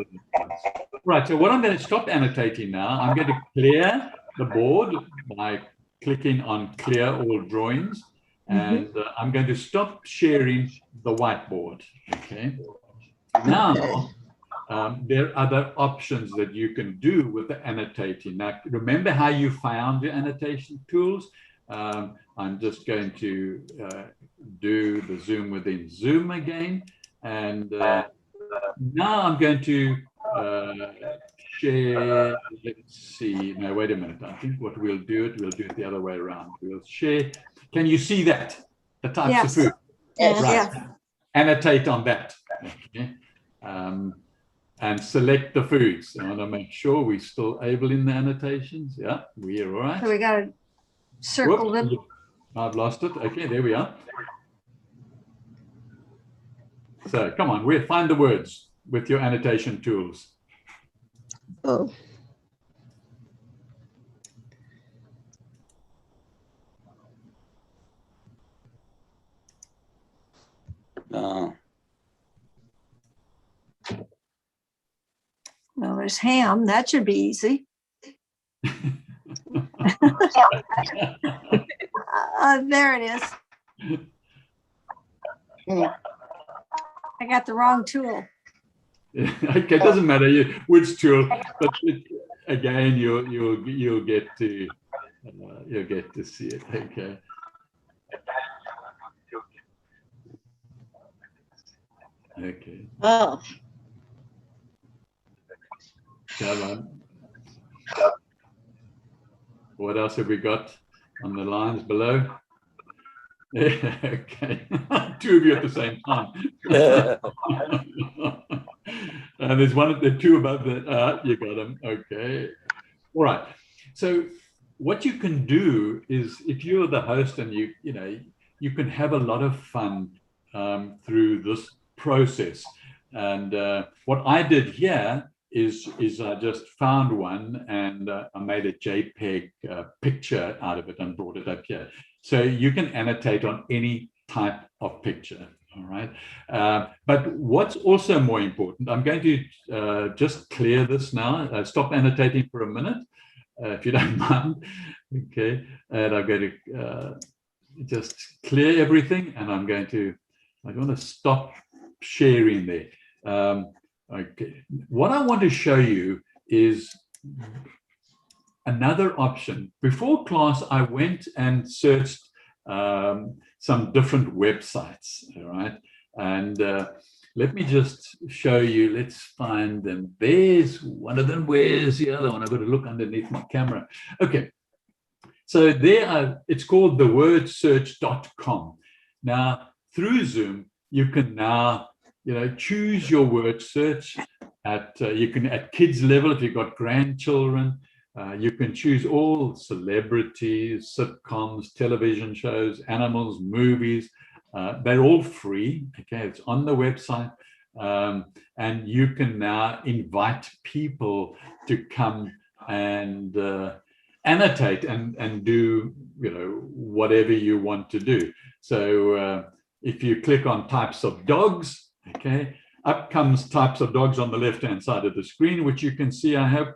Right. So what I'm going to stop annotating now, I'm going to clear the board by clicking on clear all drawings, and I'm going to stop sharing the whiteboard. Okay. Now, there are other options that you can do with the annotating. Now, remember how you found your annotation tools? I'm just going to do the Zoom within Zoom again. And now I'm going to share, let's see, no, wait a minute. I think what we'll do it the other way around. We'll share. Can you see that? The types of food? Yes. Right. Yes. Annotate on that. Okay. And select the foods. I want to make sure we're still able in the annotations. Yeah, we are all right. So we got to circle them. Whoops, I've lost it. Okay, there we are. So come on, we'll find the words with your annotation tools. Oh. Oh. Well, there's ham. That should be easy. There it is. I got the wrong tool. Okay, it doesn't matter which tool, but again, you'll get to see it. Okay. Okay. Oh, Come on. What else have we got on the lines below? Okay, two of you at the same time. And there's two above that. You got them. Okay. All right. So what you can do is, if you're the host and you can have a lot of fun through this process. And what I did here is I just found one and I made a JPEG picture out of it and brought it up here. So you can annotate on any type of picture, all right? But what's also more important, I'm going to just clear this now, stop annotating for a minute, if you don't mind, okay? And I'm going to just clear everything and I'm going to stop sharing there. Okay, what I want to show you is another option. Before class, I went and searched some different websites, all right? And let me just show you, let's find them. There's one of them, where's the other one? I've got to look underneath my camera. Okay, so it's called thewordsearch.com. Now, through Zoom, you can now choose your word search at kids level. If you've got grandchildren, you can choose all celebrities, sitcoms, television shows, animals, movies. They're all free. Okay, it's on the website, and you can now invite people to come and annotate and do whatever you want to do. So if you click on types of dogs, okay, up comes types of dogs on the left-hand side of the screen, which you can see I have,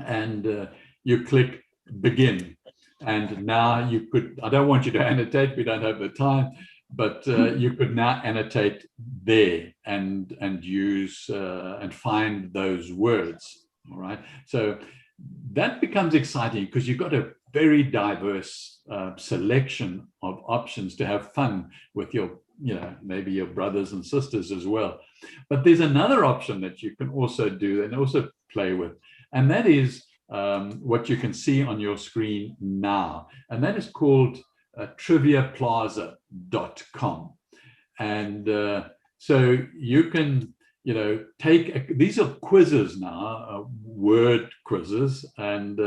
and you click begin. And now you could, I don't want you to annotate, we don't have the time, but you could now annotate there and use and find those words, all right? So that becomes exciting because you've got a very diverse selection of options to have fun with your, maybe your brothers and sisters as well. But there's another option that you can also do and also play with, and that is what you can see on your screen now, and that is called triviaplaza.com. And so you can, take, these are quizzes now, word quizzes, and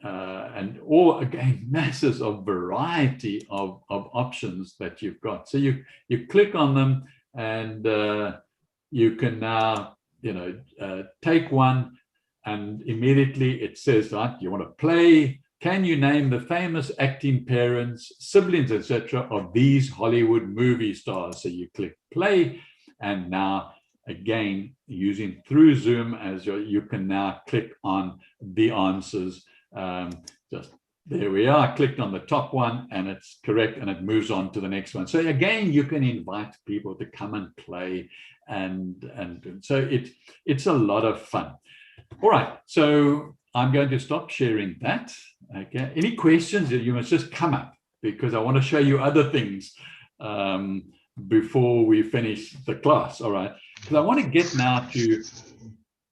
all, again, masses of variety of options that you've got. So you click on them, and you can now, take one, and immediately it says, right, you want to play. Can you name the famous acting parents, siblings, etc. of these Hollywood movie stars? So you click play, and now again, using through Zoom as you can now click on the answers. Just there we are. I clicked on the top one, and it's correct, and it moves on to the next one. So again, you can invite people to come and play, and so it's a lot of fun. All right, so I'm going to stop sharing that. Okay, any questions? You must just come up, because I want to show you other things before we finish the class. All right, because I want to get now to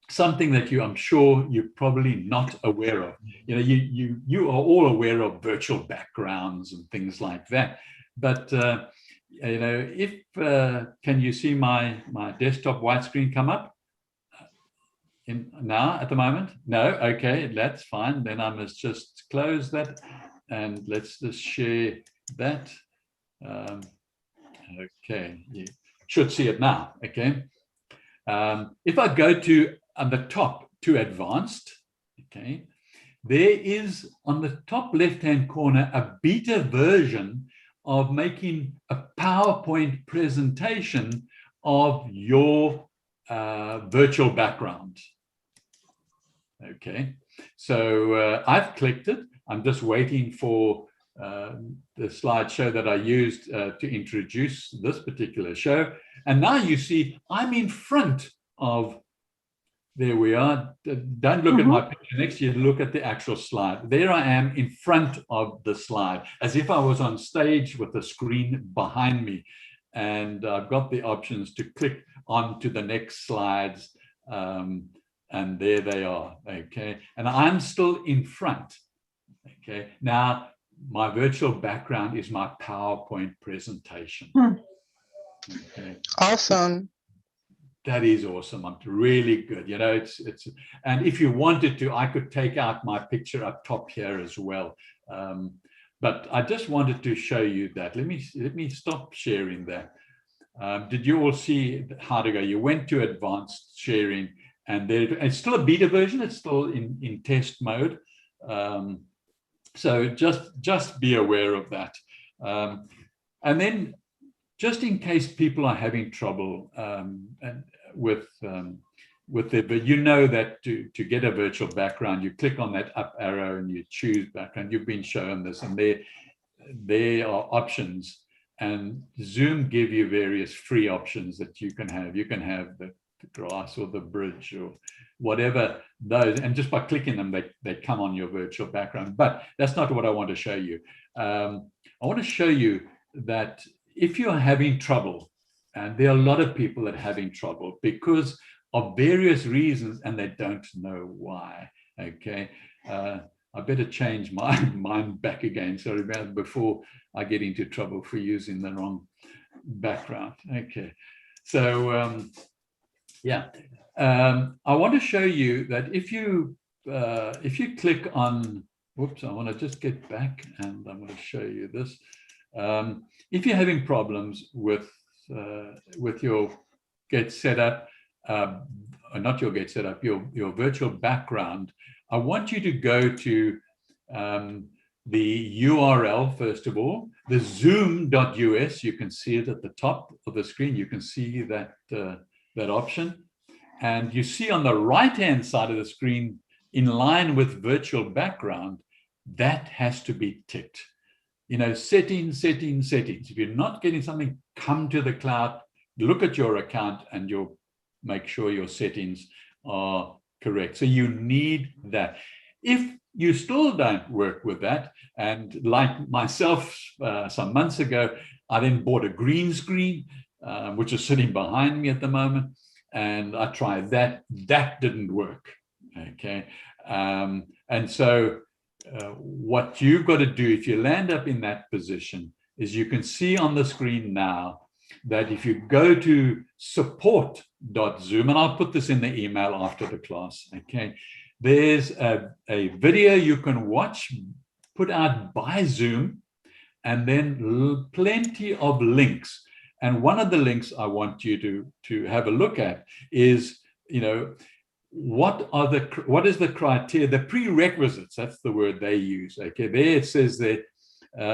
something that I'm sure you're probably not aware of. You are all aware of virtual backgrounds and things like that, but if can you see my desktop widescreen come up? Now at the moment? No, okay, that's fine. Then I must just close that, and let's just share that. Okay, you should see it now. Okay, if I go to on the top to advanced, okay, there is on the top left-hand corner a beta version of making a PowerPoint presentation of your virtual background. Okay, so I've clicked it. I'm just waiting for the slideshow that I used to introduce this particular show. And now you see I'm in front of, there we are. Don't look at my picture next to you, look at the actual slide. There I am in front of the slide, as if I was on stage with the screen behind me. And I've got the options to click on to the next slides. And there they are, okay? And I'm still in front, okay? Now, my virtual background is my PowerPoint presentation. Okay. Awesome. That is awesome. I'm really good. It's and if you wanted to, I could take out my picture up top here as well. But I just wanted to show you that. Let me stop sharing that. Did you all see how to go? You went to advanced sharing, and there it's still a beta version. It's still in test mode. So just be aware of that. And then, just in case people are having trouble with their, but that to get a virtual background, you click on that up arrow and you choose background. You've been shown this, and there are options, and Zoom give you various free options that you can have. You can have the grass or the bridge or whatever those, and just by clicking them, they come on your virtual background. But that's not what I want to show you. I want to show you that if you're having trouble, and there are a lot of people that are having trouble because of various reasons, and they don't know why, okay? I better change mine back again, sorry about it, before I get into trouble for using the wrong background. Okay, so yeah, I want to show you that if you click on, whoops, I want to just get back, and I'm going to show you this. If you're having problems with your Get Set Up, not your Get Set Up, your virtual background, I want you to go to the URL, first of all, the zoom.us, you can see it at the top of the screen. You can see that, that option. And you see on the right-hand side of the screen, in line with virtual background, that has to be ticked. You know, settings, settings, settings. If you're not getting something, come to the cloud, look at your account, and you'll make sure your settings are correct. So you need that. If you still don't work with that, and like myself some months ago, I then bought a green screen, which is sitting behind me at the moment, and I tried that. That didn't work. Okay, and so what you've got to do if you land up in that position is you can see on the screen now that if you go to support.zoom, and I'll put this in the email after the class, okay, there's a video you can watch put out by Zoom, and then plenty of links. And one of the links I want you to have a look at is, you know, what is the criteria, the prerequisites, that's the word they use. Okay, there it says the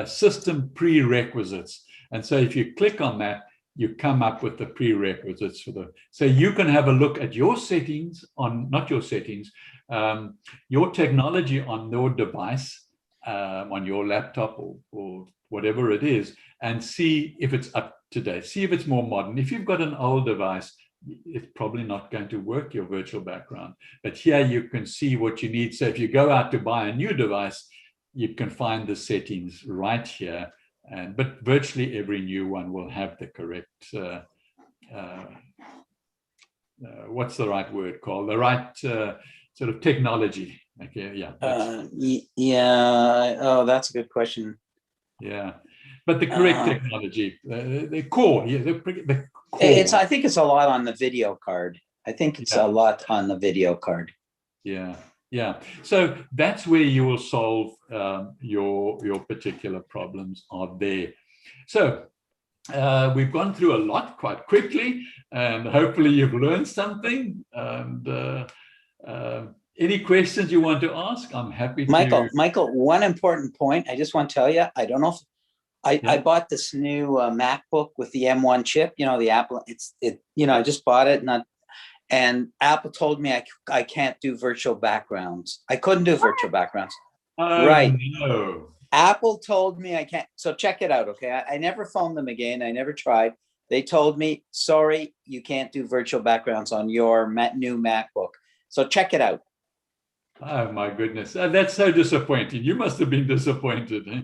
system prerequisites. And so if you click on that, you come up with the prerequisites for so you can have a look at your settings on, not your settings, your technology on your device, on your laptop or whatever it is, and see if it's up to date, see if it's more modern. If you've got an old device, it's probably not going to work, your virtual background. But here you can see what you need. So if you go out to buy a new device, you can find the settings right here. But virtually every new one will have the correct, what's the right word called? The right sort of technology. Okay, yeah. Yeah, oh, that's a good question. Yeah, but the correct technology, the core, yeah, the core. I think it's a lot on the video card. I think it's a lot on the video card. Yeah, yeah. So that's where you will solve your particular problems are there. So we've gone through a lot quite quickly, and hopefully you've learned something. And any questions you want to ask, I'm happy to. Michael, one important point. I just want to tell you, I don't know if I bought this new MacBook with the M1 chip, you know, the Apple, you know, I just bought it, and Apple told me I can't do virtual backgrounds. I couldn't do virtual backgrounds. Right. No. Apple told me I can't. So check it out. Okay. I never phoned them again. I never tried. They told me, sorry, you can't do virtual backgrounds on your new MacBook. So check it out. Oh my goodness. That's so disappointing. You must have been disappointed. Eh?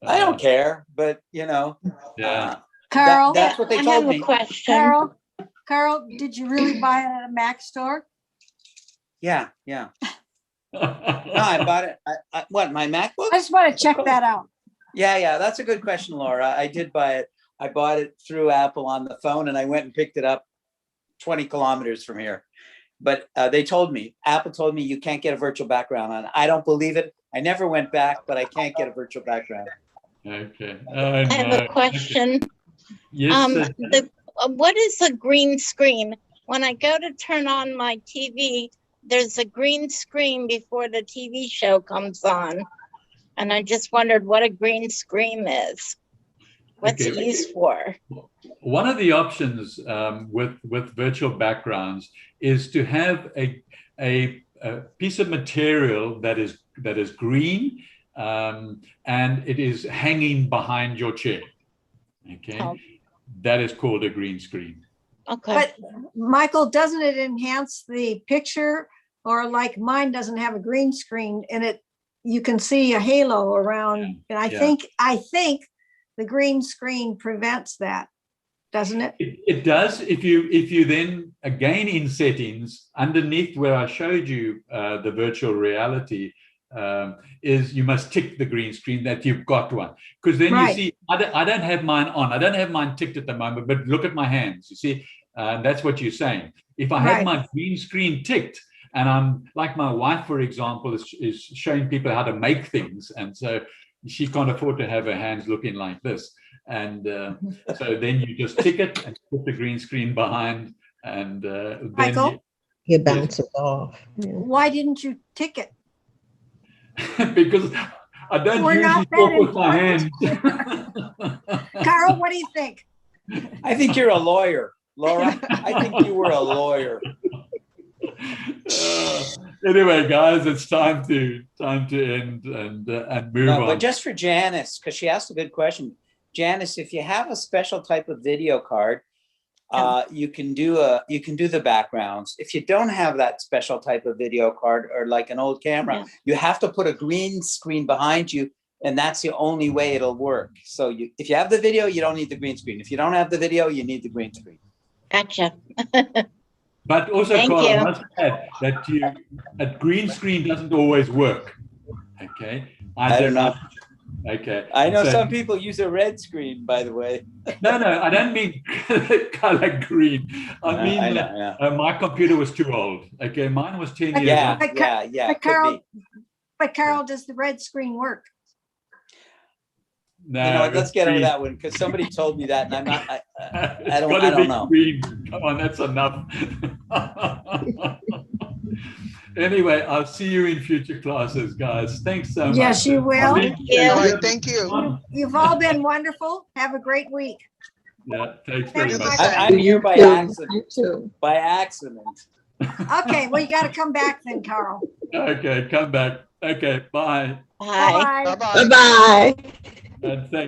I don't care, but you know, yeah. Carol, that's what they told me. I have a question. Carol, did you really buy it at a Mac store? Yeah. No, I bought it. What, my MacBook? I just want to check that out. Yeah, that's a good question, Laura. I did buy it. I bought it through Apple on the phone, and I went and picked it up 20 kilometers from here. But they told me, Apple told me you can't get a virtual background on. I don't believe it. I never went back, but I can't get a virtual background. Okay. I have a question. Yes. What is a green screen? When I go to turn on my TV, there's a green screen before the TV show comes on. And I just wondered what a green screen is. What's it used for? One of the options with virtual backgrounds is to have a piece of material that is green and it is hanging behind your chair. Okay, that is called a green screen. Okay. But Michael, doesn't it enhance the picture? Or like mine doesn't have a green screen and you can see a halo around. And I think the green screen prevents that, doesn't it? It does. If you then again in settings underneath where I showed you the virtual reality is you must tick the green screen that you've got one, because then you see I don't have mine on. I don't have mine ticked at the moment, but look at my hands. You see, that's what you're saying. If I had my green screen ticked, and I'm like my wife, for example, is showing people how to make things, and so she can't afford to have her hands looking like this. And so then you just tick it and put the green screen behind, and then Michael, you bounce it off. why didn't you tick it? because I don't We're usually not that talk with my hands. Carl, what do you think? I think you're a lawyer, Laura. I think you were a lawyer. Anyway, guys, it's time to end and move No, on. but just for Janice, because she asked a good question. Janice, if you have a special type of video card, you can do the backgrounds. If you don't have that special type of video card or like an old camera, you have to put a green screen behind you, and that's the only way it'll work. So if you have the video, you don't need the green screen. If you don't have the video, you need the green screen. Gotcha. But also, Thank Carl, you. I must add that a green screen doesn't always work. Okay. I don't know. Okay. I know So- some people use a red screen, by the way. No, I don't mean color green. I mean, I know, yeah. my computer was too old. Okay, mine was 10 years Yeah, old. But yeah, But could Carol, be. but Carol, does the red screen work? No, You know what, let's it's get over green. that one, because somebody told me that, and I'm not, It's I don't gotta be know. green. Come on, that's enough. Anyway, I'll see you in future classes, guys. Thanks so much. Yes, you will. Thank you. All right, thank you. You've all been wonderful. Have a great week. Yeah, thanks very Thanks, much. Michael. I'm here by You accident, too. by accident. Okay, well, you got to come back then, Carl. Okay, come back. Okay, bye. Bye. Bye. Bye-bye. Bye-bye. And thank